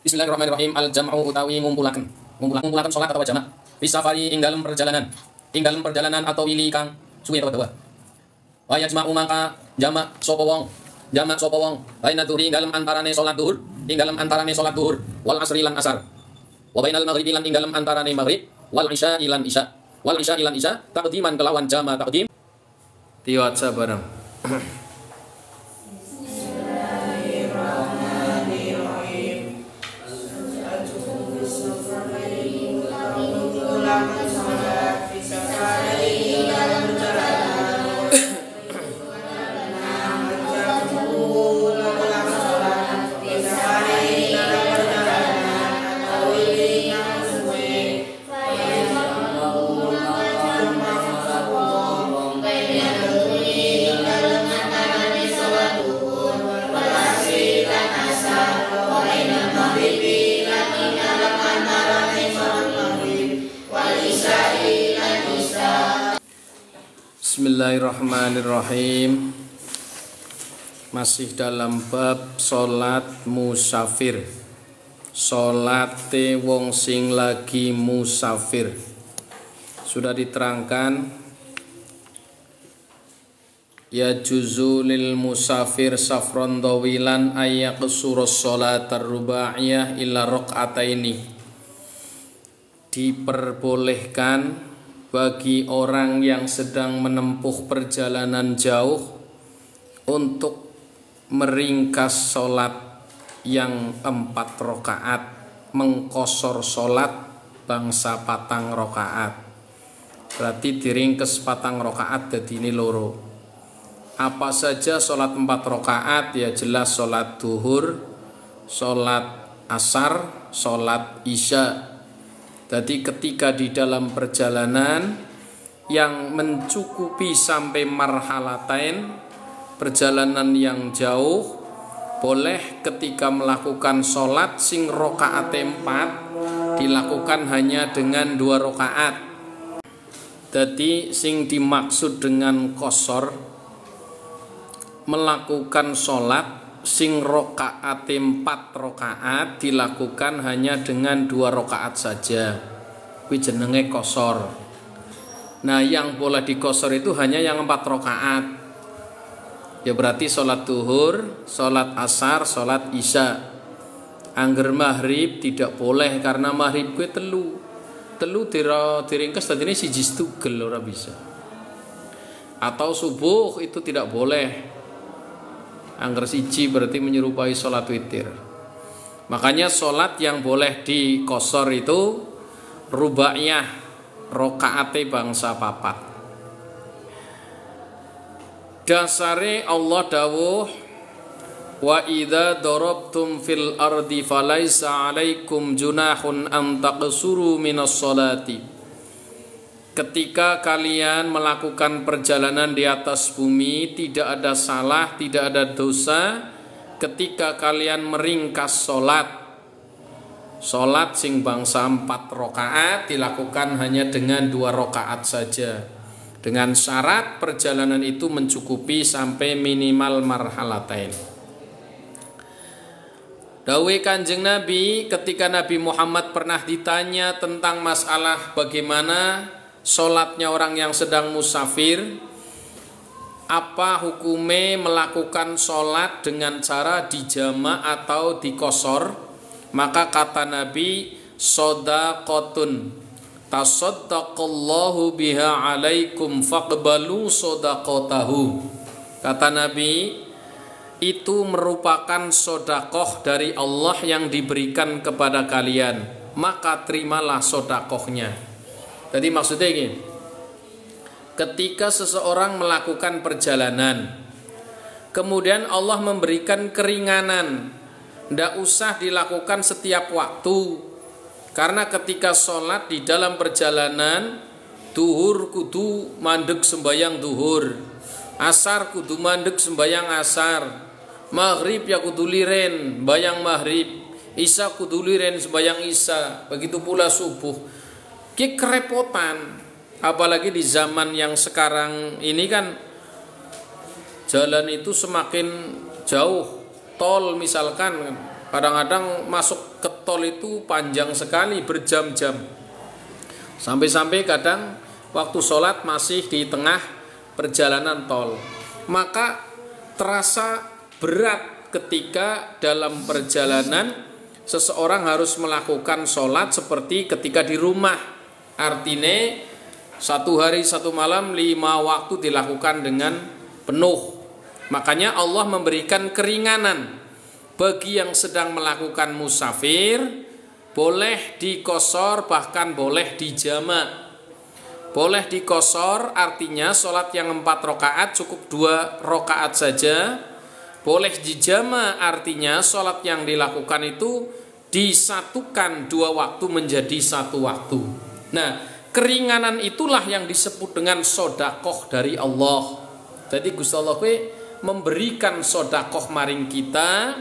Bismillahirrahmanirrahim. Al-jam'u utawi ngumpulaken salat atau jamak. Fi safari ing dalem perjalanan atau wili kang suwe atau dawa. Wa yajma'u maka jamak sapa wong baina dzuri ing dalem antarane salat zuhur wal asri lan asar. Wa bainal maghribi lan ing dalem antarane maghrib wal isya ilan isya taqdiman kelawan jamak taqdim. Tiwaca bareng. Bismillahirrahmanirrahim. Masih dalam bab salat musafir. Salate wong sing lagi musafir. Sudah diterangkan ya juzu lil musafir safron dawilan ayyaqsurus salat ar-rubaiyah illa raq'ataini. Diperbolehkan bagi orang yang sedang menempuh perjalanan jauh untuk meringkas sholat yang 4 rakaat, mengkosor sholat bangsa 4 rakaat. Berarti diringkes 4 rakaat jadi ini loro. Apa saja sholat 4 rakaat? Ya jelas sholat duhur, sholat asar, sholat isya. Jadi ketika di dalam perjalanan yang mencukupi sampai marhalatain, perjalanan yang jauh, boleh ketika melakukan sholat sing rokaat 4 dilakukan hanya dengan 2 rokaat. Jadi sing dimaksud dengan kosor, melakukan sholat sing rokaat 4 rokaat dilakukan hanya dengan 2 rokaat saja. Kuwi jenenge kosor. Nah, yang boleh dikosor itu hanya yang 4 rokaat. Ya berarti sholat duhur, sholat asar, sholat isya. Angger maghrib tidak boleh karena maghrib kuwi telu diringkes tadine siji setunggal ora bisa. Atau subuh itu tidak boleh. Angger siji berarti menyerupai sholat witir. Makanya sholat yang boleh dikosor itu rubaiyah, rokaate bangsa 4. Dasare Allah dawuh wa idza darabtum fil ardi falaisa 'alaikum junahun an taqsuru minas sholati. Ketika kalian melakukan perjalanan di atas bumi, tidak ada salah, tidak ada dosa ketika kalian meringkas sholat. Sholat sing bangsa 4 rakaat dilakukan hanya dengan 2 rakaat saja. Dengan syarat perjalanan itu mencukupi sampai minimal marhalatain. Dawe Kanjeng Nabi ketika Nabi Muhammad pernah ditanya tentang masalah bagaimana sholatnya orang yang sedang musafir, apa hukume melakukan sholat dengan cara dijama atau dikosor? Maka kata Nabi, sodaqotun tasaddaqallahu biha alaikum faqbalu sodaqotahu. Kata Nabi, itu merupakan sodakoh dari Allah yang diberikan kepada kalian, maka terimalah sodakohnya. Jadi maksudnya gini, ketika seseorang melakukan perjalanan, kemudian Allah memberikan keringanan, tidak usah dilakukan setiap waktu. Karena ketika sholat di dalam perjalanan, duhur kudu mandek sembayang duhur, asar kudu mandek sembayang asar, maghrib ya kudu liren bayang maghrib, isya kudu liren sembayang isya, begitu pula subuh. Kerepotan, apalagi di zaman yang sekarang ini kan jalan itu semakin jauh, tol misalkan Kadang-kadang masuk ke tol itu panjang sekali, berjam-jam. Sampai-sampai kadang waktu sholat masih di tengah perjalanan tol. Maka terasa berat ketika dalam perjalanan seseorang harus melakukan sholat seperti ketika di rumah. Artinya 1 hari 1 malam 5 waktu dilakukan dengan penuh. Makanya Allah memberikan keringanan bagi yang sedang melakukan musafir, boleh dikosor bahkan boleh dijamak. Boleh dikosor artinya sholat yang 4 rakaat cukup 2 rakaat saja. Boleh dijamak artinya sholat yang dilakukan itu disatukan 2 waktu menjadi 1 waktu. Nah, keringanan itulah yang disebut dengan sodakoh dari Allah. Jadi Gusti Allah memberikan sodakoh maring kita,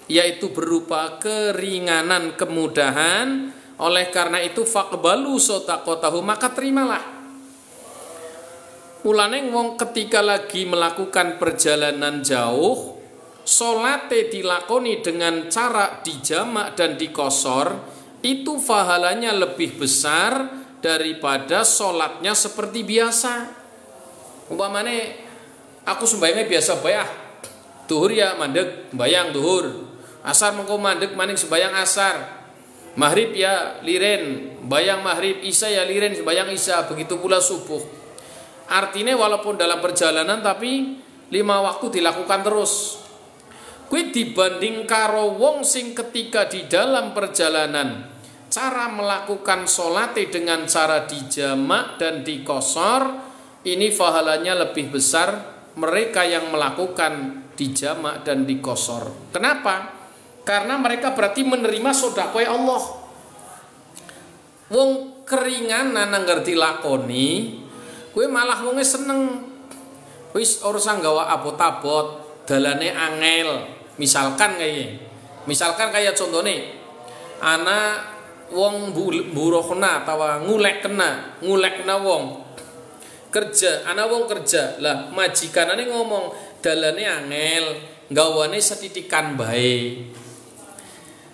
yaitu berupa keringanan, kemudahan. Oleh karena itu faqbalu sodakotahu, maka terimalah. Mulane wong ketika lagi melakukan perjalanan jauh, salate dilakoni dengan cara dijamak dan dikosor, itu pahalanya lebih besar daripada sholatnya seperti biasa. Umpamane aku sembayangnya biasa bayah, duhur ya mandek bayang duhur, asar mengko mandek maning sembayang asar, maghrib ya liren bayang maghrib, isya ya liren sembayang isya, begitu pula subuh. Artinya walaupun dalam perjalanan tapi 5 waktu dilakukan terus. Kuwi dibanding karo wong sing ketika di dalam perjalanan cara melakukan sholat dengan cara dijamak dan dikosor, ini pahalanya lebih besar mereka yang melakukan dijamak dan dikosor. Kenapa? Karena mereka berarti menerima sedekah Allah. Wong keringanan anggar dilakoni, kowe malah wonge seneng. Wis urusan gawa abot-abot, dalane angel. Misalkan kayak contohnya ana wong buruhna atawa ngulekna wong kerja, ana wong kerja lah majikanane ngomong dalane angel, gawane setitikan bae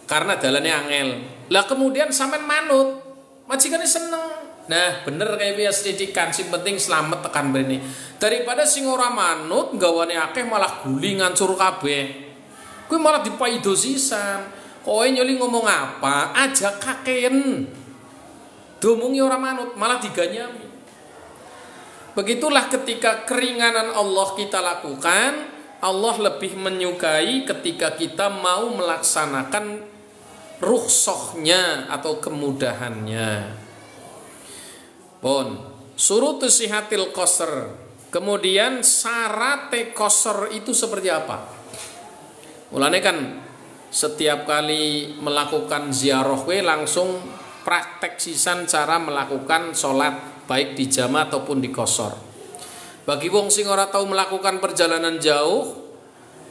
karena dalane angel lah, kemudian sampean manut, majikane seneng. Nah bener kayak biasa setitikan, sing penting selamat tekan mrene, daripada sing ora manut gawane akeh malah guli ngancur kabeh. Kuwi malah dipaido sisan. Kowe nyoli ngomong apa aja kaken, domungi ora manut malah diganyami. Begitulah ketika keringanan Allah kita lakukan, Allah lebih menyukai ketika kita mau melaksanakan rukhsahnya atau kemudahannya. Pun surut sihatil qasr, kemudian syarat qasr itu seperti apa? Mulane kan setiap kali melakukan ziarah langsung praktek sisan cara melakukan sholat baik di jamaah ataupun di qasar. Bagi wong sing ora tahu melakukan perjalanan jauh,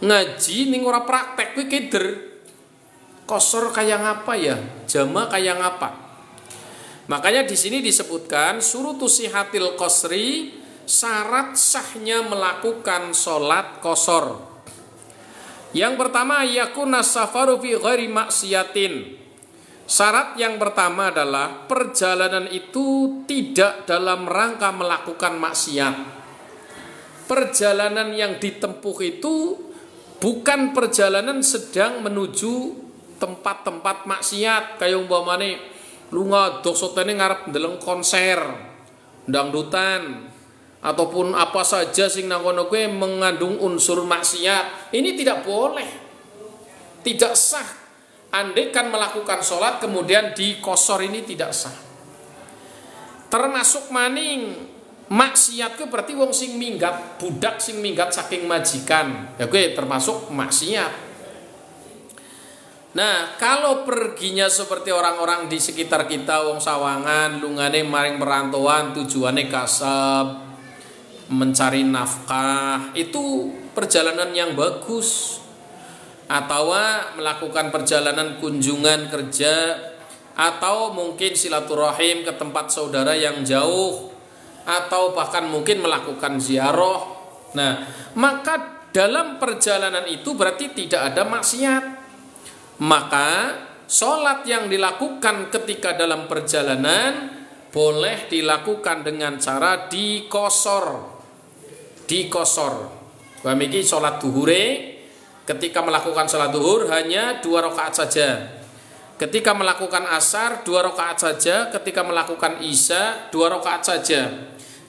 ngaji ning ora praktek kuwi keder. Qasar kayak ngapa ya? Jamaah kayak ngapa? Makanya di sini disebutkan surutu sihatil qasri, syarat sahnya melakukan sholat qasar. Yang pertama yakuna safaru fi ghairi maksiatin. Syarat yang pertama adalah perjalanan itu tidak dalam rangka melakukan maksiat. Perjalanan yang ditempuh itu bukan perjalanan sedang menuju tempat-tempat maksiat, kayak umpamane lunga doksotene ngarep ndeleng konser dangdutan ataupun apa saja sing nang kono kuwi mengandung unsur maksiat. Ini tidak boleh, tidak sah. Andai kan melakukan sholat kemudian dikosor, ini tidak sah. Termasuk maning maksiat ke berarti wong sing minggat, budak sing minggat saking majikan, ya kuwi termasuk maksiat. Nah, kalau perginya seperti orang-orang di sekitar kita, wong sawangan, lungane maring perantauan, tujuannya kasab, mencari nafkah, itu perjalanan yang bagus. Atau melakukan perjalanan kunjungan kerja, atau mungkin silaturahim ke tempat saudara yang jauh, atau bahkan mungkin melakukan ziarah. Nah, maka dalam perjalanan itu berarti tidak ada maksiat. Maka sholat yang dilakukan ketika dalam perjalanan boleh dilakukan dengan cara dikosor. Paham iki sholat duhure, ketika melakukan sholat duhur hanya 2 rakaat saja. Ketika melakukan asar 2 rakaat saja, ketika melakukan isya 2 rakaat saja.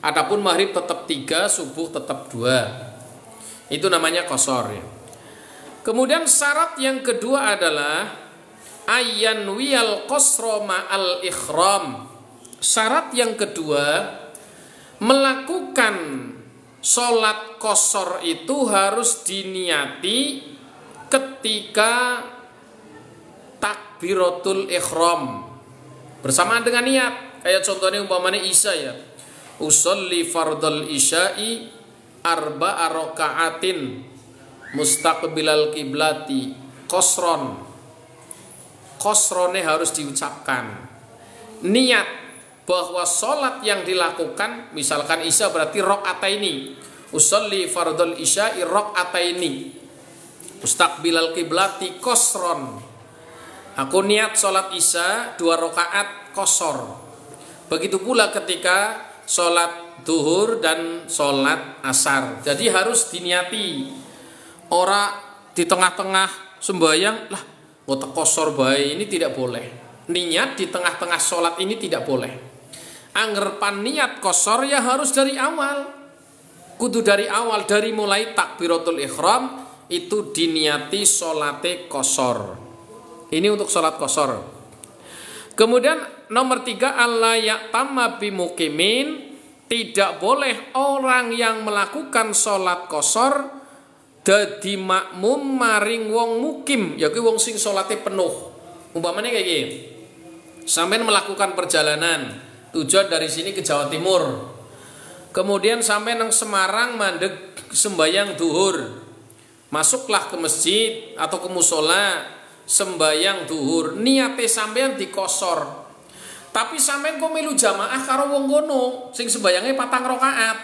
Adapun maghrib tetap 3, subuh tetap 2. Itu namanya qasar ya. Kemudian syarat yang kedua adalah ayyan wiyal qasra ma'al ikhram. Syarat yang kedua, melakukan sholat qasar itu harus diniati ketika takbiratul ihram bersamaan dengan niat. Kayak contohnya umpamanya isya ya, usolli fardal isya'i arba'a raka'atin mustaqbilal kiblati qasron. Qasrone harus diucapkan. Niat bahwa sholat yang dilakukan, misalkan isya berarti rakaataini, usolli fardal isya'i rakaataini mustaqbilal kiblati qasron. Aku niat sholat isya 2 rakaat qasar. Begitu pula ketika sholat duhur dan sholat asar. Jadi harus diniati. Ora di tengah-tengah sembahyang lah kota qasar bae, ini tidak boleh. Niat di tengah-tengah sholat ini tidak boleh. Anggerpan niat qasar ya harus dari awal. Kudu dari awal, dari mulai takbiratul ihram itu diniati sholate qasar. Ini untuk sholat qasar. Kemudian nomor 3, alla ya'tamma bimuqimin. Tidak boleh orang yang melakukan sholat qasar dadi makmum maring wong mukim, yaiku wong sing sholate penuh. Umpamanya kayak gini, sampean melakukan perjalanan tujuan dari sini ke Jawa Timur, kemudian sampai nang Semarang mandeg sembayang duhur, masuklah ke masjid atau ke musola sembayang duhur, niate sampean dikosor, tapi sampean kok melu jamaah karo wong kono sing sembayange 4 rakaat.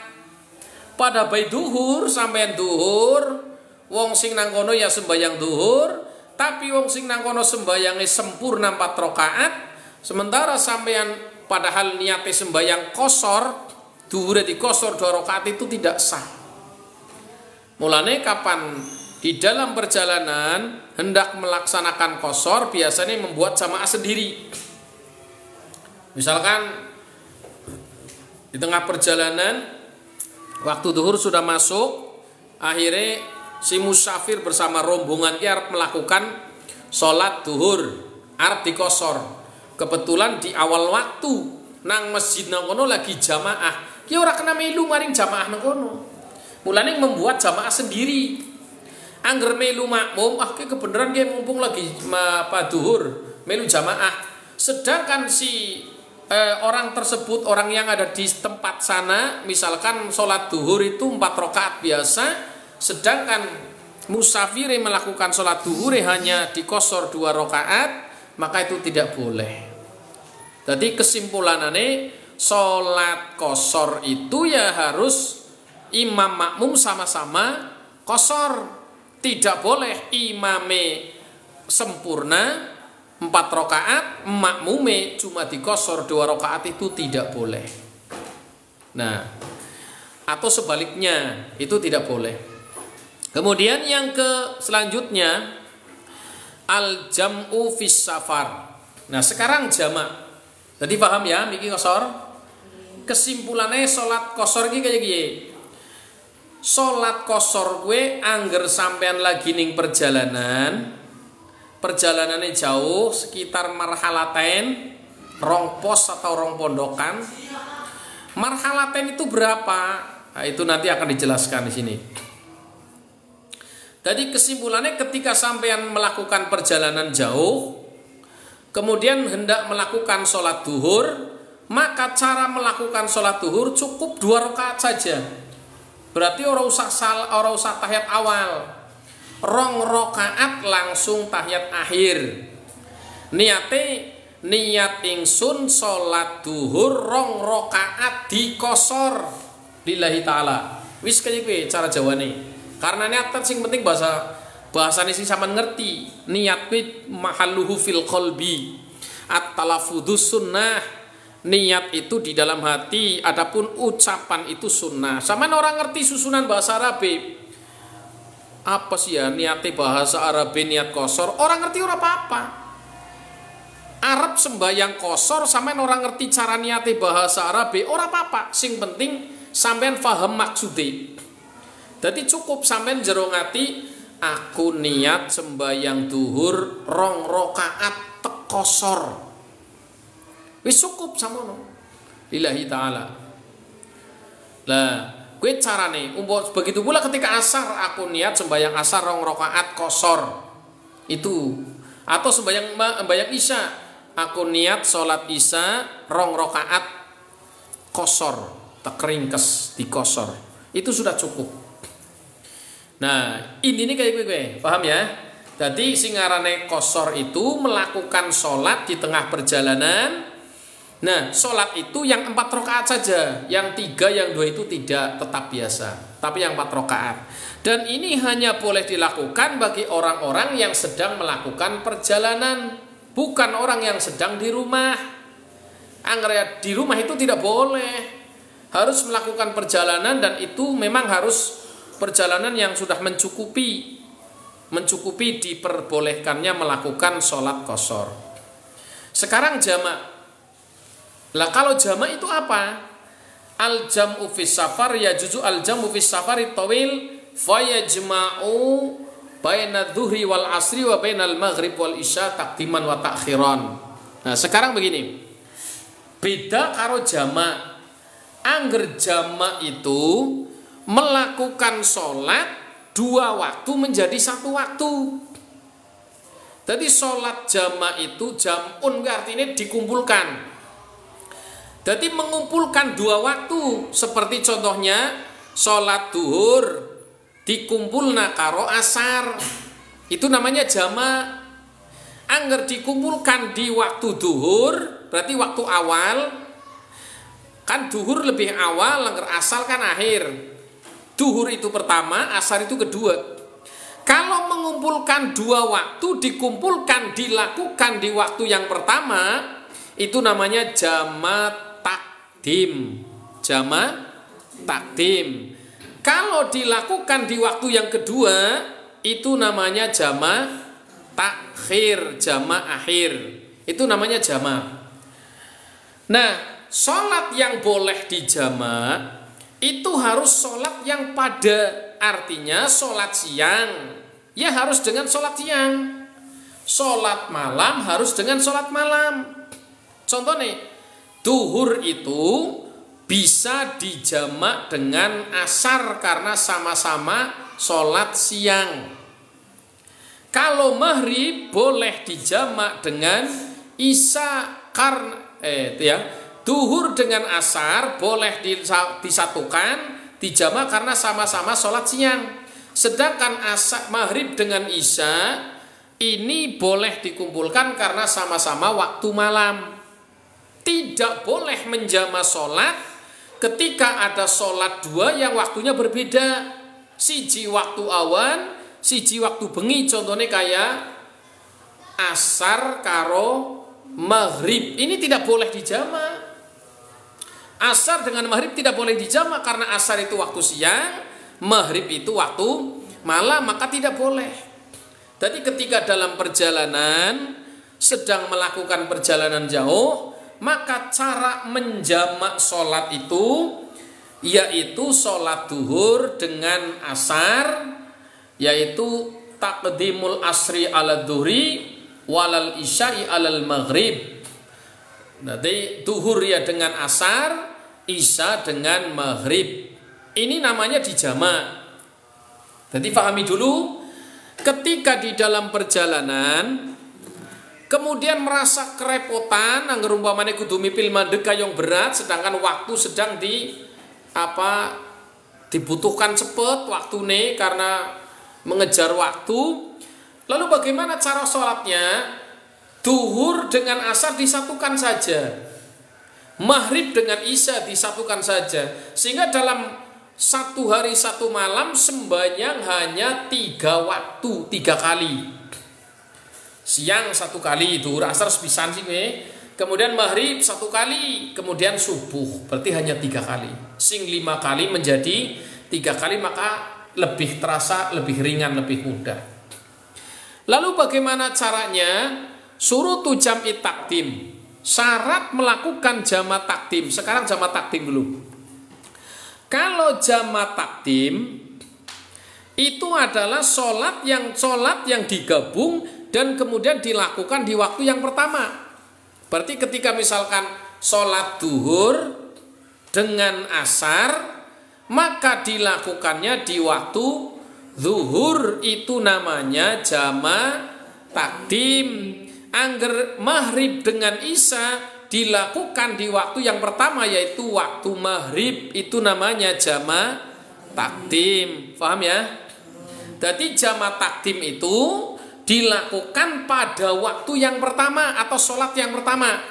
Pada bayi duhur sampean duhur, wong sing nang kono ya sembayang duhur, tapi wong sing nang kono sembayange sempurna 4 rakaat, sementara sampean padahal niate sembayang kosor, duhure dikosor 2 rakaat, itu tidak sah. Mulane kapan di dalam perjalanan hendak melaksanakan qasar biasanya membuat jamaah sendiri. Misalkan di tengah perjalanan waktu duhur sudah masuk, akhirnya si musafir bersama rombongan arep melakukan sholat duhur, arep dikosor. Kebetulan di awal waktu nang masjid nang kono lagi jamaah, ki ora kena melu maring jamaah nang kono. Mulane membuat jamaah sendiri. Angger melu makmum, kebenaran dia mumpung lagi duhur, melu jamaah. Sedangkan si orang tersebut, orang yang ada di tempat sana, misalkan sholat duhur itu 4 rakaat biasa, sedangkan musafir melakukan sholat duhur hanya dikosor 2 rakaat, maka itu tidak boleh. Jadi kesimpulannya, sholat qasar itu ya harus imam makmum sama-sama qasar. Tidak boleh imame sempurna 4 rakaat, makmume cuma dikosor 2 rakaat, itu tidak boleh. Nah, atau sebaliknya itu tidak boleh. Kemudian yang selanjutnya al-jam'u fis safar. Nah, sekarang jamak. Jadi paham ya miki qasar? Kesimpulannya sholat qasar iki kayak gini. Sholat qasar gue angger sampean lagi ning perjalanannya jauh sekitar marhalatain, rong pos atau rong pondokan. Marhalatain itu berapa? Nah, itu nanti akan dijelaskan di sini. Jadi kesimpulannya ketika sampean melakukan perjalanan jauh, kemudian hendak melakukan sholat duhur, maka cara melakukan sholat duhur cukup 2 rakaat saja. Berarti ora usah tahiyat awal. Rong rakaat langsung tahiyat akhir. Niat ingsun sholat duhur rong rakaat dikosor lillahi ta'ala. Wis kaya kuwi cara jawane. Karena niatan sing penting bahasa Bahasane sing sampean ngerti, niat mahalluhu fil qalbi. At-talaffudzus sunnah. Niat itu di dalam hati, adapun ucapan itu sunnah. Sampean orang ngerti susunan bahasa Arab. Apa sih ya niatnya bahasa Arab niat kosor? Orang ngerti ora apa-apa. Arab sembayang kosor sampean orang ngerti cara niatnya bahasa Arab ora apa-apa. Sing penting sampean paham maksudnya. Jadi cukup sampean jero ngati aku niat sembayang duhur 2 rakaat tekosor. Wis cukup samono. Lillahi taala. Lah, kuwi carane begitu pula ketika asar aku niat sembayang asar 2 rakaat kosor. Itu atau sembayang isya aku niat salat isya 2 rakaat kosor, tekringkes dikosor. Itu sudah cukup. Nah, ini kayak gue, paham ya? Jadi singarane kosor itu melakukan sholat di tengah perjalanan. Nah, sholat itu yang 4 rakaat saja, yang 3, yang 2 itu tidak, tetap biasa. Tapi yang 4 rakaat. Dan ini hanya boleh dilakukan bagi orang-orang yang sedang melakukan perjalanan, bukan orang yang sedang di rumah. Angger di rumah itu tidak boleh, harus melakukan perjalanan dan itu memang harus perjalanan yang sudah mencukupi diperbolehkannya melakukan sholat qashar. Sekarang jamak. Lah kalau jamak itu apa? Al jam'u fis safar yajuzu al jam'u fis safari tawil fayajma'u baina dhuhri wal asri wa bainal maghrib wal isya taqdiman wa ta'khiran. Nah, sekarang begini. Beda karo jamak. Angger jamak itu melakukan sholat 2 waktu menjadi 1 waktu. Jadi sholat jamak itu jam'un artinya dikumpulkan. Jadi mengumpulkan 2 waktu. Seperti contohnya sholat duhur dikumpulna karo asar. Itu namanya jamak. Angger dikumpulkan di waktu duhur, berarti waktu awal. Kan duhur lebih awal, angger asar kan akhir. Duhur itu pertama, asar itu kedua. Kalau mengumpulkan 2 waktu dikumpulkan dilakukan di waktu yang pertama, itu namanya jamak takdim. Jamak takdim. Kalau dilakukan di waktu yang kedua, itu namanya jamak takhir, jamak akhir. Itu namanya jamak. Nah, sholat yang boleh dijamak itu harus sholat yang pada. Artinya sholat siang ya harus dengan sholat siang, sholat malam harus dengan sholat malam. Contohnya duhur itu bisa dijamak dengan asar karena sama-sama sholat siang. Kalau maghrib boleh dijamak dengan isya karena duhur dengan asar boleh disatukan, dijamak karena sama-sama sholat siang. Sedangkan asar maghrib dengan isya ini boleh dikumpulkan karena sama-sama waktu malam. Tidak boleh menjamak sholat ketika ada sholat 2 yang waktunya berbeda. Siji waktu awan, siji waktu bengi. Contohnya kayak asar karo maghrib. Ini tidak boleh dijamak. Asar dengan maghrib tidak boleh dijamak karena asar itu waktu siang, maghrib itu waktu malam, maka tidak boleh. Jadi ketika dalam perjalanan sedang melakukan perjalanan jauh, maka cara menjamak sholat itu yaitu sholat duhur dengan asar, yaitu taqdimul asri ala duhri walal isya'i alal maghrib. Nanti duhur ya dengan asar, isya dengan maghrib. Ini namanya dijamak. Jadi pahami dulu, ketika di dalam perjalanan kemudian merasa kerepotan, angger umpamane kudu mipil mandeg yang berat, sedangkan waktu sedang dibutuhkan cepet waktune karena mengejar waktu. Lalu bagaimana cara sholatnya? Duhur dengan asar disatukan saja, maghrib dengan isya disatukan saja, sehingga dalam satu hari satu malam sembahyang hanya 3 waktu, 3 kali. Siang 1 kali, zuhur asar sepisan sih kemudian maghrib 1 kali, kemudian subuh, berarti hanya 3 kali. Sing 5 kali menjadi 3 kali, maka lebih terasa, lebih ringan, lebih mudah. Lalu bagaimana caranya? Surutu jam'i takdim, syarat melakukan jama' takdim. Sekarang jama' takdim dulu. Kalau jama' takdim itu adalah sholat yang digabung dan kemudian dilakukan di waktu yang pertama. Berarti ketika misalkan sholat duhur dengan asar, maka dilakukannya di waktu zuhur, itu namanya jama' takdim. Angger maghrib dengan isya dilakukan di waktu yang pertama, yaitu waktu maghrib, itu namanya jama' takdim. Paham ya? Jadi jama' takdim itu dilakukan pada waktu yang pertama atau sholat yang pertama.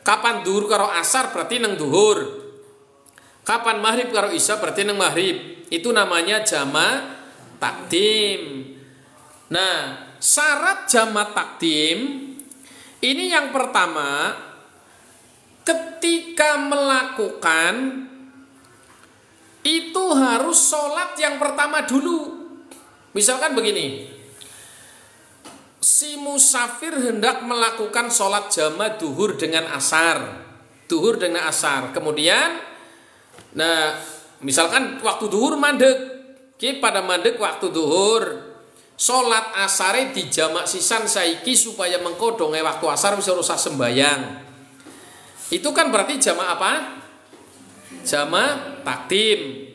Kapan duhur karo asar berarti neng duhur, kapan maghrib karo isya berarti neng maghrib, itu namanya jama' takdim. Nah, syarat jama' takdim ini yang pertama, ketika melakukan itu harus sholat yang pertama dulu. Misalkan begini, si musafir hendak melakukan sholat jama' duhur dengan asar, duhur dengan asar. Kemudian, nah misalkan waktu duhur mandek, pada mandek waktu duhur, sholat asare di jamak sisan saiki supaya mengkodonge waktu asar bisa rusak sembayang. Itu kan berarti jamak apa? Jamak takdim.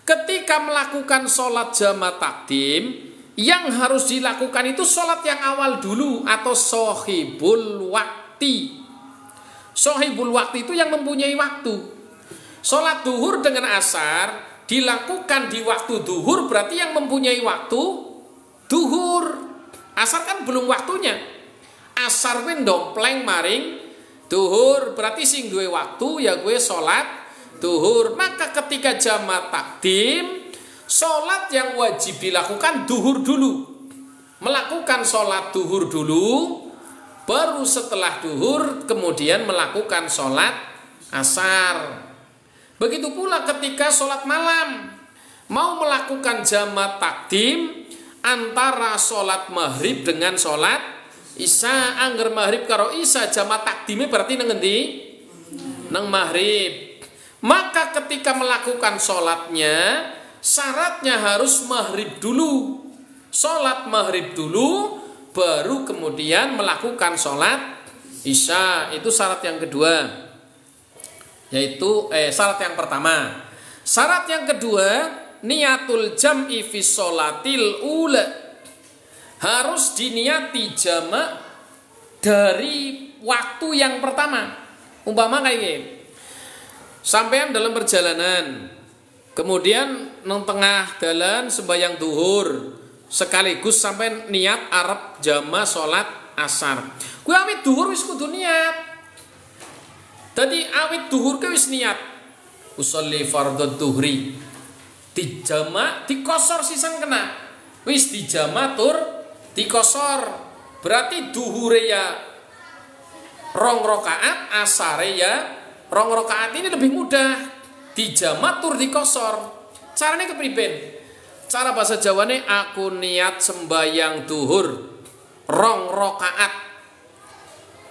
Ketika melakukan sholat jamak takdim, yang harus dilakukan itu sholat yang awal dulu atau sohibul wakti. Sohibul wakti itu yang mempunyai waktu. Sholat duhur dengan asar dilakukan di waktu duhur, berarti yang mempunyai waktu duhur. Asar kan belum waktunya. Asar kuwi ndompleng maring duhur, berarti sing duwe waktu ya gue sholat duhur. Maka ketika jama' takdim, sholat yang wajib dilakukan duhur dulu. Melakukan sholat duhur dulu, baru setelah duhur kemudian melakukan sholat asar. Begitu pula ketika sholat malam, mau melakukan jama' takdim antara sholat maghrib dengan sholat isya. Angger maghrib karo isya jama' takdimnya berarti nang endi? Nang maghrib. Maka ketika melakukan sholatnya, syaratnya harus maghrib dulu. Sholat maghrib dulu, baru kemudian melakukan sholat isya. Itu syarat yang kedua, yaitu syarat yang pertama. Syarat yang kedua, niatul jam'i fi sholatil ula. Harus diniati jama' dari waktu yang pertama. Umpama kayak gini, sampean dalam perjalanan, kemudian nang tengah dalan sembahyang duhur, sekaligus sampean niat arep jama' sholat asar. Kuwi awit duhur wis kudu niat. Tadi awit duhur ke wis niat, usolli fardhu duhri, dijama' dikosor sisan kena, wis dijama' tur dikosor, berarti duhure ya 2 rakaat, asare ya 2 rakaat. Ini lebih mudah, dijama' tur dikosor. Caranya kepriben? Cara bahasa Jawane, aku niat sembayang duhur 2 rakaat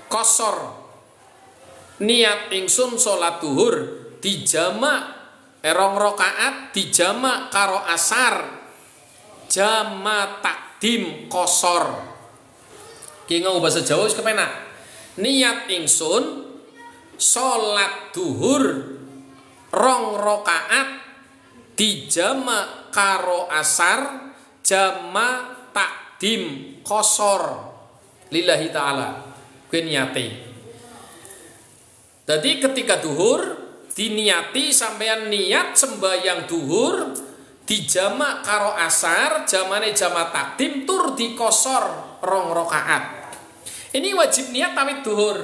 kosor, niat ingsun sholat duhur dijama' 2 rakaat dijama' karo asar, jama' takdim kosor. Ki ngomong bahasa Jawa wis kepenak. Niat ingsun sholat duhur 2 rakaat dijama' karo asar, jama' takdim kosor lillahi ta'ala. Kuwi niate. Jadi ketika duhur diniati, sampean niat sembayang duhur dijama' karo asar, jamane jama' takdim tur dikosor 2 rakaat. Ini wajib niat tawit duhur.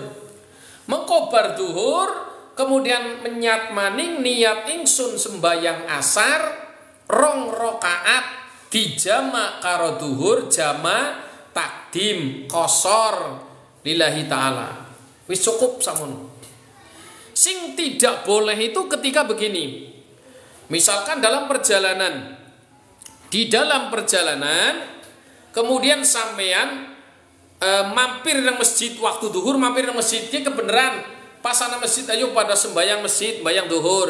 Mengkobar duhur kemudian menyat maning niat ingsun sembayang asar 2 rakaat dijama karo duhur jama takdim kosor lillahi ta'ala. Wis cukup samun. Sing tidak boleh itu ketika begini. Misalkan dalam perjalanan. Di dalam perjalanan kemudian sampean mampir nang masjid waktu duhur, mampir nang masjid ki kebenaran pas ana masjid ayo pada sembayang masjid, sembayang duhur.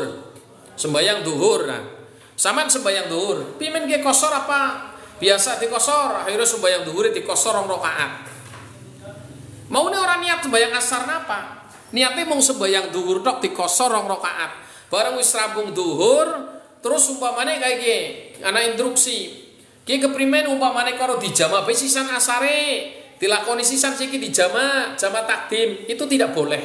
Sembayang duhur nah. Sampean sembayang duhur, pimen ki kosor apa? Biasa dikosor, akhirnya sembayang duhur dikosor 2 rakaat. Maune orang niat sembayang asar napa? Niatnya mau sembayang duhur tok dikosor 2 rakaat. Bareng wis rampung duhur, terus umpamane kayak gini, ana instruksi. Ki keprimen umpamane karo dijama bae sisan asare, dilakoni sisan siki dijama, jama takdim, itu tidak boleh.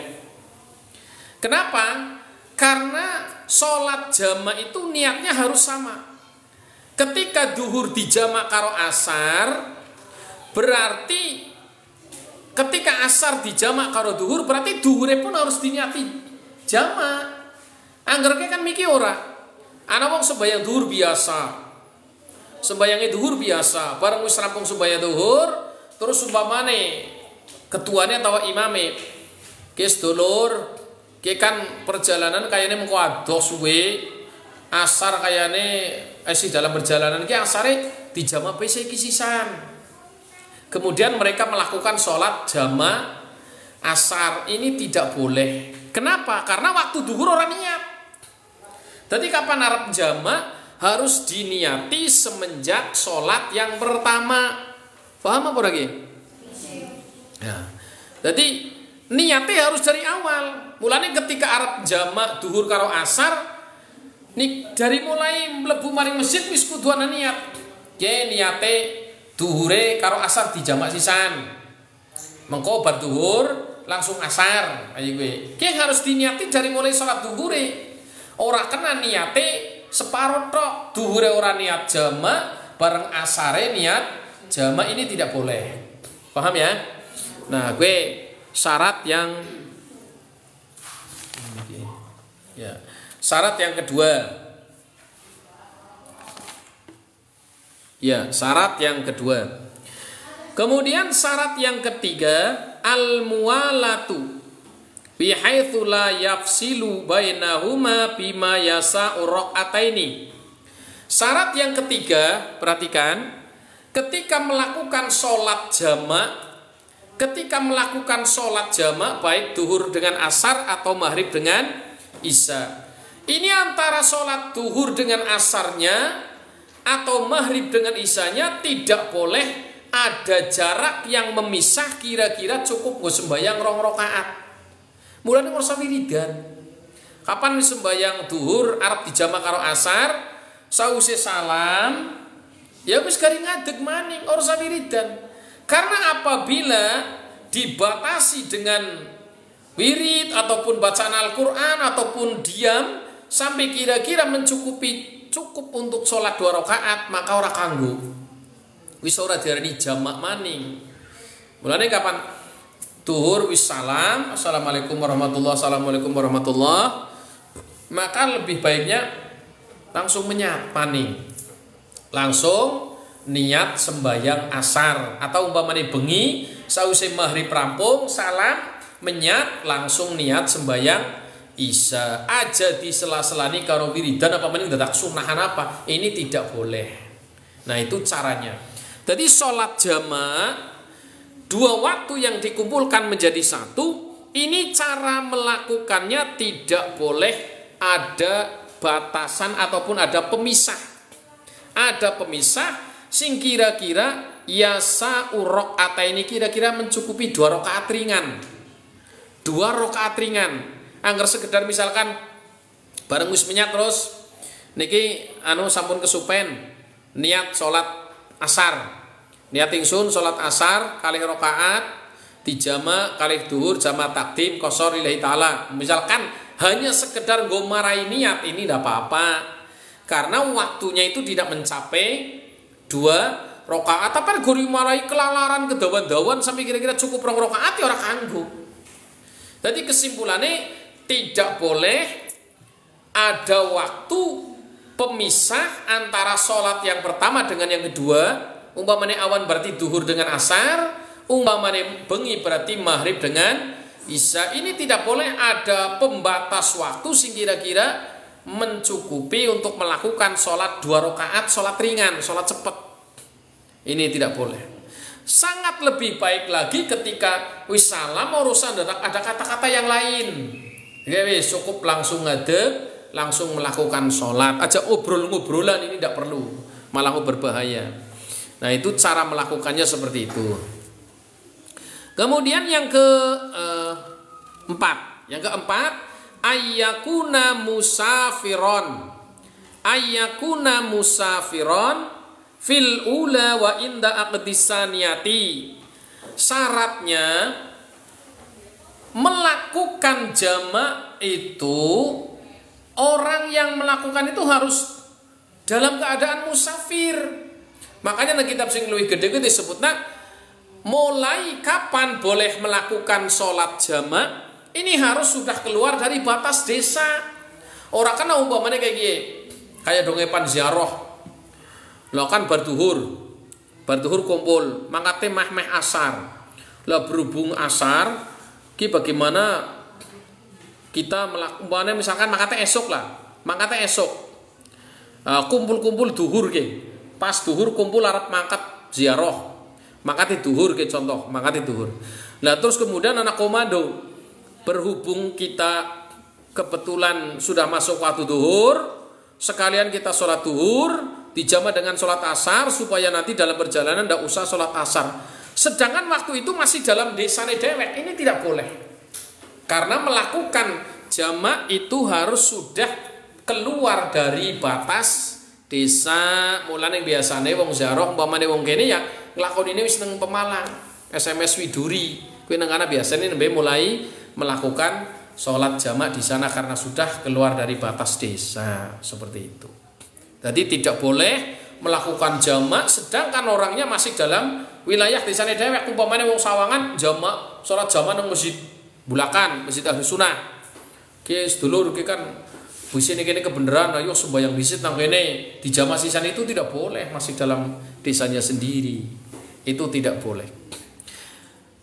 Kenapa? Karena sholat jama itu niatnya harus sama. Ketika duhur dijama karo asar, berarti ketika asar dijama karo duhur, berarti duhure pun harus diniati jama. Anggerke kan miki ora. Ana wong sembayang duhur biasa. Sembayangnya duhur biasa, bareng wis rampung sembayang duhur, terus umpamane ketuanya atau imame, kes dulur, ki kan perjalanan kayaknya mengko adoh suwe, asar kayaknya dalam perjalanan ki asare dijama pese kisisan. Kemudian mereka melakukan sholat jama asar, ini tidak boleh. Kenapa? Karena waktu duhur orang niat. Jadi kapan arep jama harus diniati semenjak sholat yang pertama. Paham apa lagi? Ya. Jadi niatnya harus dari awal. Mulanya ketika arep jama duhur karo asar, nih dari mulai mlebu maring masjid wis kudu ana niat. Ye niate duhure karo asar dijamak sisan. Mengko bar duhur langsung asar. Ayo kowe. Ki harus diniati dari mulai salat duhure. Ora kena niate separuh tok, duhure ora niat jama, bareng asare niat jama, ini tidak boleh. Paham ya? Nah, gue syarat yang ya, syarat yang kedua. Ya, syarat yang kedua. Kemudian syarat yang ketiga, al-muwalatu bihaitsu la yafsilu bainahuma bima yasa'u raqataini. Syarat yang ketiga, perhatikan, ketika melakukan sholat jamak baik duhur dengan asar atau maghrib dengan isya. Ini antara sholat duhur dengan asarnya atau maghrib dengan isyanya tidak boleh ada jarak yang memisah, kira-kira cukup gue sembayang 2 rakaat. Mulane ora wiridan. Kapan sembayang duhur arep dijama karo asar, sause salam, ya wis garing ngadeg maning ora wiridan. Karena apabila dibatasi dengan wirid ataupun bacaan Al-Qur'an ataupun diam sampai kira-kira cukup untuk sholat 2 rakaat, maka ora kanggo. Wis ora diarani jamak maning. Mulane kapan duhur wis salam, assalamualaikum warahmatullah, assalamualaikum warahmatullah, maka lebih baiknya langsung menyat maning, langsung niat sembayang asar, atau umpamane bengi sause maghrib rampung salam menyat langsung niat sembayang isya. Aja di sela-selani karo wiridan apa maning dadak sunahan apa, ini tidak boleh. Nah, itu caranya. Jadi sholat jamaah 2 waktu yang dikumpulkan menjadi satu, ini cara melakukannya tidak boleh ada batasan ataupun ada pemisah. Ada pemisah sing kira-kira yasa urok ata ini kira-kira mencukupi 2 rakaat ringan. 2 rakaat ringan. Angger sekedar misalkan bareng wis menyat terus niki sampun kesupen niat sholat asar. Niat ingsun sholat asar kalih rakaat dijama kalih duhur jama takdim qashar lillahi ta'ala. Misalkan hanya sekedar nggo marai niat, ini tidak apa-apa. Karena waktunya itu tidak mencapai 2 rakaat. Tapi gori marai kelalaran kedawan-dawan sampai kira-kira cukup 2 rakaat ya ora kanggo. Jadi kesimpulannya tidak boleh ada waktu pemisah antara sholat yang pertama dengan yang kedua. Umpamanya awan berarti duhur dengan asar, umpamanya bengi berarti maghrib dengan isya. Ini tidak boleh ada pembatas waktu sing kira-kira mencukupi untuk melakukan sholat 2 rakaat, sholat ringan, sholat cepat. Ini tidak boleh. Sangat lebih baik lagi ketika wis salam urusan ada kata-kata yang lain. Ya wis cukup langsung ngadeg, langsung melakukan sholat. Aja obrol-ngobrolan ini tidak perlu, malah berbahaya. Nah itu cara melakukannya seperti itu. Kemudian yang keempat, ayyakuna musafiron fil ula wa inda aqdisaniyati. Syaratnya melakukan jamak itu, orang yang melakukan itu harus dalam keadaan musafir. Makanya nang kitab sing luwih gedhe disebutna mulai kapan boleh melakukan sholat jamak ini harus sudah keluar dari batas desa. Orang kan umpamanya kayak gini, kayak dongepan ziarah. Lah kan barduhur kumpul, mangkate meh asar. Lah berhubung asar, ki bagaimana kita melakukan, misalkan mangkate esok. Kumpul-kumpul duhur ki. Pas duhur kumpul arep mangkat ziarah. Mangkate duhur ki contoh, mangkate duhur. Lah terus kemudian anak komando, berhubung kita kebetulan sudah masuk waktu duhur, sekalian kita sholat duhur dijama dengan sholat asar supaya nanti dalam perjalanan tidak usah sholat asar. Sedangkan waktu itu masih dalam desane dewek, ini tidak boleh. Karena melakukan jamak itu harus sudah keluar dari batas desa. Mulane biasane wong ziarah umpamane wong kene ya nglakoni wis nang Pemalang, SMS Widuri. Kuwi nang kana biasane nembe mulai melakukan sholat jamak di sana karena sudah keluar dari batas desa, seperti itu. Jadi tidak boleh melakukan jamak sedangkan orangnya masih dalam wilayah desane dhewek. Umpamane wong Sawangan jamak salat jamak nang Masjid Bulakan, Masjid Ahli Sunnah. Ki sedulur ki kan bisine kene kebenaran ayo sembahyang disit nang kene, di jamak sisan itu tidak boleh, masih dalam desanya sendiri. Itu tidak boleh.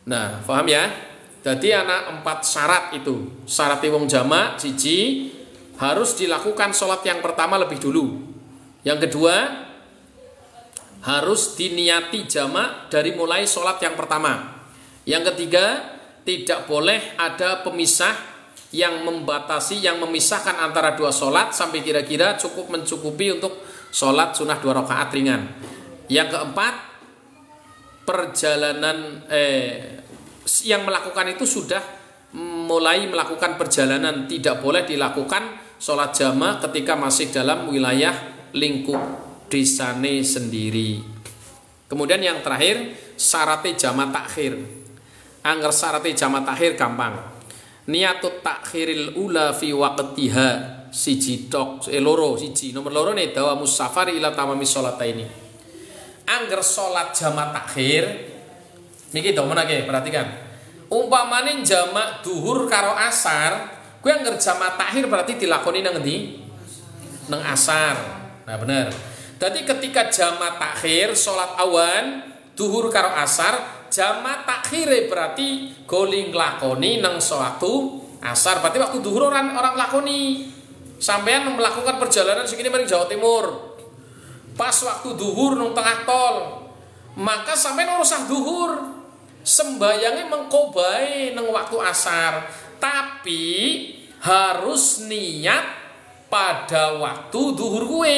Nah, paham ya? Jadi ana 4 syarat itu. Syarat wong jamak siji harus dilakukan sholat yang pertama lebih dulu. Yang kedua, harus diniati jamak dari mulai sholat yang pertama. Yang ketiga, tidak boleh ada pemisah yang membatasi, yang memisahkan antara 2 sholat sampai kira-kira cukup mencukupi untuk sholat sunnah 2 rakaat ringan. Yang keempat, perjalanan yang melakukan itu sudah mulai melakukan perjalanan, tidak boleh dilakukan sholat jamak ketika masih dalam wilayah lingkup desane sendiri. Kemudian yang terakhir syaratnya jamak takhir. Angger syaratnya jamak takhir gampang. Niatut takhiril ula fi waqtiha siji tok loro siji nomor loro ne dawa musafari ila tamami sholataini. Angger sholat jamak takhir niki domenake perhatikan. Umpamane jamak duhur karo asar, kuwi angger jamak takhir berarti dilakoni nang endi? Nang asar. Nah benar. Jadi ketika jamak takhir sholat awan duhur karo asar, jamak takhir berarti goling lakoni nang suatu asar. Berarti waktu duhur orang lakoni. Sampean melakukan perjalanan segini maring Jawa Timur. Pas waktu duhur nang tengah tol, maka sampean urusah duhur. Sembayangnya mengkobai nang waktu asar. Tapi harus niat pada waktu duhur gue,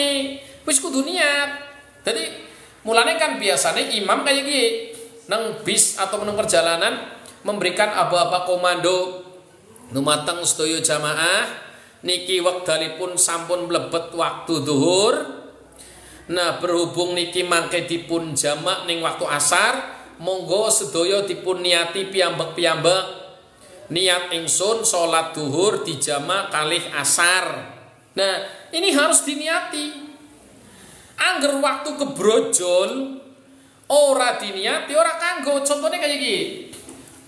wis kudu niat. Jadi mulane kan biasanya imam kayak gini, nang bis atau nang perjalanan memberikan aba-aba komando numateng sedaya jamaah niki wekdalipun sampun mlebet waktu duhur. Nah berhubung niki mangke dipun jamak ning waktu asar, monggo sedaya dipun niati piyambak-piyambak. Niat ingsun salat duhur dijamak kalih asar. Nah, ini harus diniati. Angger waktu kebrojol ora diniati, ora kanggo. Contohnya kayak gini.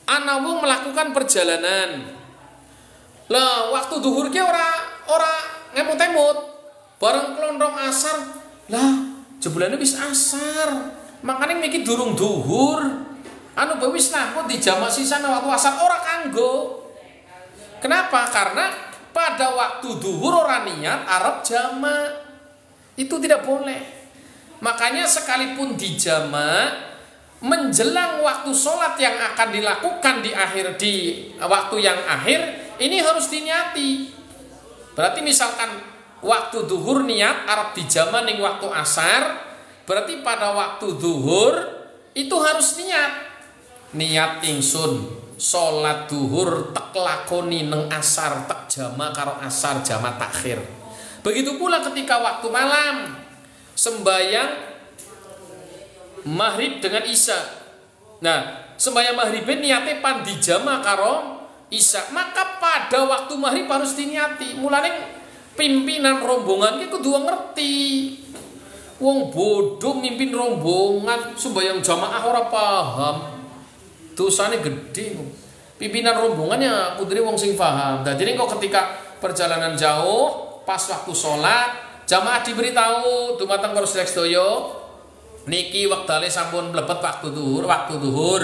Ana wong melakukan perjalanan. Lah waktu duhur ki ora ngemut-emut. Bareng klondrong asar, lah jebulane wis asar. Makane mikir durung duhur. Anu wis nahut di jamak sisane waktu asar ora kanggo. Kenapa? Karena pada waktu duhur ora niat arep jamak. Itu tidak boleh. Makanya sekalipun di jamak menjelang waktu sholat yang akan dilakukan di waktu yang akhir ini harus diniati. Berarti misalkan waktu duhur niat arep dijamak ning waktu asar, berarti pada waktu duhur itu harus niat ingsun sholat duhur tek lakoni neng asar tek jamak karo asar jamak takhir. Begitu pula ketika waktu malam sembayang maghrib dengan isya. Nah, sembahyang maghrib niate pan dijama karo isya, maka pada waktu maghrib harus diniati. Mulane pimpinan rombongan ki kudu ngerti. Wong bodoh mimpin rombongan sembahyang jamaah ora paham. Dosane gede. Pimpinan rombongannya kudu wong sing paham. Dadi kok ketika perjalanan jauh pas waktu sholat jamaah diberitahu dumateng para sedaya niki wektale sampun mlebet waktu duhur.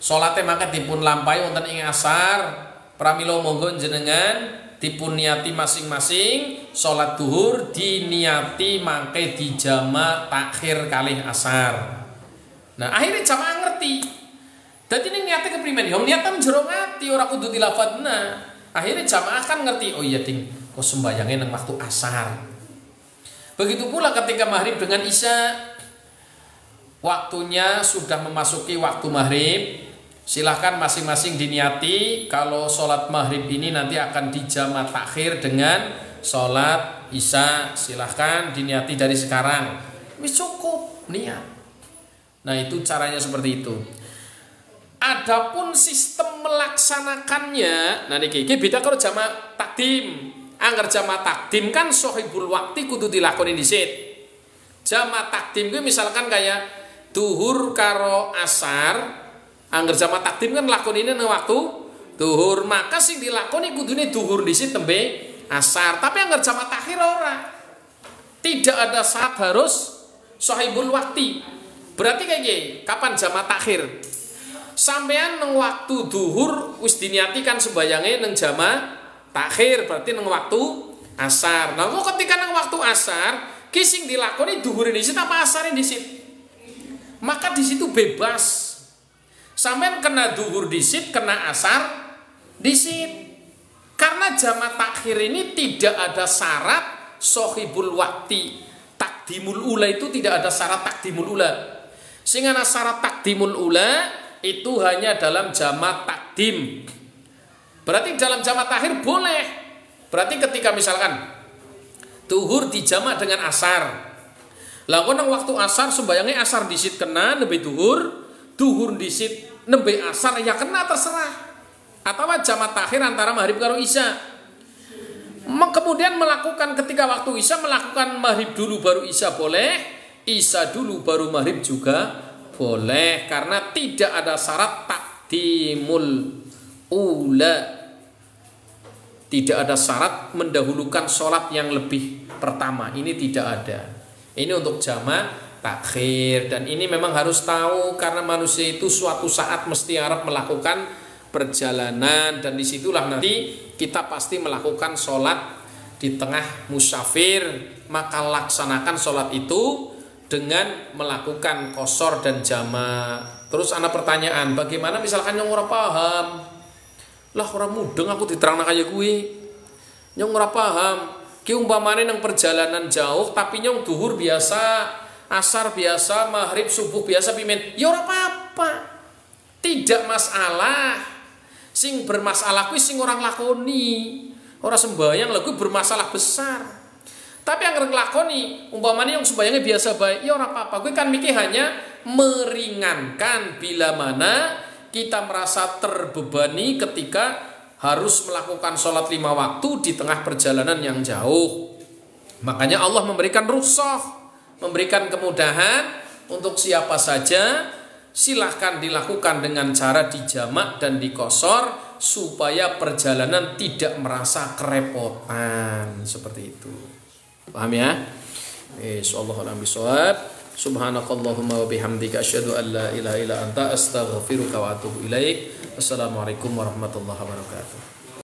Salate mangke dipun lampahi wonten ing asar. Pramila monggo jenengan dipun niati masing-masing salat duhur diniati mangke dijamak takhir kalih asar. Nah, akhirnya jamaah ngerti. Dadi ning niate keprimen yo niatan jero ati ora kudu dilafadzna. Akhirnya jamaah kan ngerti, oh iya ding, kok sembayangnya nang waktu asar. Begitu pula ketika maghrib dengan isya. Waktunya sudah memasuki waktu maghrib. Silahkan masing-masing diniati. Kalau sholat maghrib ini nanti akan dijamak takhir dengan sholat isya. Silahkan diniati dari sekarang. Wis cukup niat. Nah itu caranya seperti itu. Adapun sistem melaksanakannya, nah niki beda kalau jamak takdim. Angger jamak takdim kan sohibul waktu kudu dilakoni dhisit. Jamak takdim gue misalkan kayak duhur karo asar, angger jamak takdim kan lakonine nang waktu duhur, maka sing dilakoni kudune duhur dhisit tembe asar. Tapi angger jamak takhir ora. Tidak ada syarat harus sahibul waktu. Berarti kayak gini, kapan jamak takhir? Sampean nang waktu duhur wis diniatikan sembayange nang jamak takhir, berarti nang waktu asar. Nah, kok ketika nang waktu asar, ki sing dilakoni duhure dhisit apa asare dhisit? Maka di situ bebas. Sampean kena duhur dhisit, kena asar dhisit. Karena jamak takhir ini tidak ada syarat sohibul wakti. Takdimul ula itu tidak ada syarat takdimul ula. Sing ana syarat takdimul ula itu hanya dalam jamak takdim. Berarti dalam jamak takhir boleh. Berarti ketika misalkan duhur dijamak dengan asar. Lah nang waktu asar sembayangnya asar dhisit kena nembe duhur, duhur dhisit nembe asar ya kena terserah. Atau jamak takhir antara maghrib karo isya. Kemudian melakukan ketika waktu isya melakukan maghrib dulu baru isya boleh, isya dulu baru maghrib juga boleh karena tidak ada syarat takdimul ula. Tidak ada syarat mendahulukan sholat yang lebih pertama. Ini tidak ada. Ini untuk jamak takhir. Dan ini memang harus tahu karena manusia itu suatu saat mesti harap melakukan perjalanan. Dan disitulah nanti kita pasti melakukan sholat di tengah musafir. Maka laksanakan sholat itu dengan melakukan qosor dan jamak. Terus ada pertanyaan, bagaimana misalkan yang ora paham? Lah orang mudeng aku diterangna kaya gue. Yang ora paham. Ki umpamane nang perjalanan jauh tapi nyong duhur biasa, asar biasa, maghrib, subuh biasa pimen. Ya ora apa-apa. Tidak masalah. Sing bermasalah kuwi sing orang lakoni. Ora sembayang lho kuwi bermasalah besar. Tapi yang nglakoni umpamane yang sembayangnya biasa baik, ya ora apa-apa. Kuwi kan mikir hanya meringankan bila mana kita merasa terbebani ketika harus melakukan sholat 5 waktu di tengah perjalanan yang jauh. Makanya Allah memberikan rukhsah, memberikan kemudahan untuk siapa saja. Silahkan dilakukan dengan cara dijamak dan dikosor supaya perjalanan tidak merasa kerepotan seperti itu. Paham ya? Wallahu a'lam bishawab. Subhanakallahumma wa bihamdika asyhadu an la ilaha illa anta astaghfiruka wa atubu ilaik. Assalamualaikum warahmatullahi wabarakatuh.